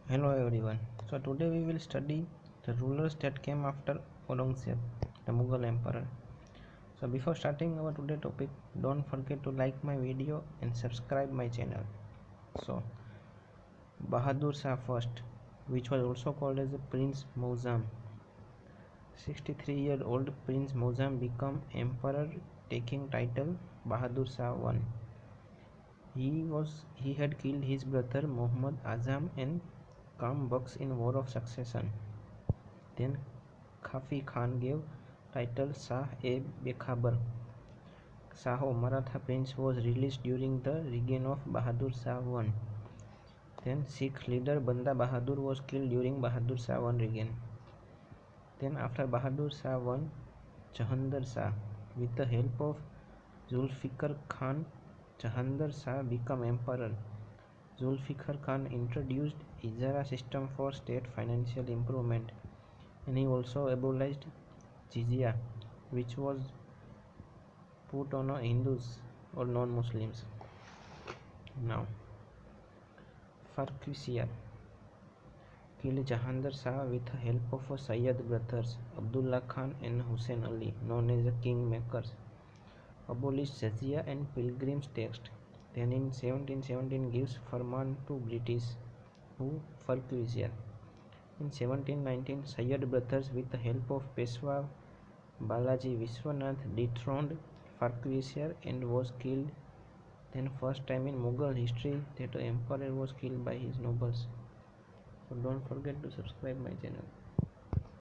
Hello everyone. So today we will study the rulers that came after Aurangzeb, the Mughal emperor. So before starting our today topic, don't forget to like my video and subscribe my channel. So Bahadur Shah first, which was also called as Prince Muazzam. 63-year-old Prince Muazzam became emperor, taking title Bahadur Shah I. He had killed his brother Muhammad Azam and Kam Bucks in War of Succession. Then Khafi Khan gave title Shah-e-Bekhabar. Shaho Maratha prince was released during the reign of Bahadur Shah I. Then Sikh leader Banda Bahadur was killed during Bahadur Shah I reign. Then after Bahadur Shah I, Jahandar Shah, with the help of Zulfikar Khan, Jahandar Shah became emperor. Zulfikar Khan introduced Ijara system for state financial improvement, and he also abolished jizya, which was put on Hindus or non-Muslims. Now, Farquhar killed Jahandar Shah with the help of Sayyid brothers Abdullah Khan and Hussein Ali, known as the Kingmakers. Abolished jizya and pilgrims tax. Then in 1717 gives Farman to British, who Farquhar. In 1719, Sayyid brothers with the help of Peshwa Balaji Vishwanath dethroned Farquhar and was killed. Then first time in Mughal history that an emperor was killed by his nobles. So don't forget to subscribe my channel.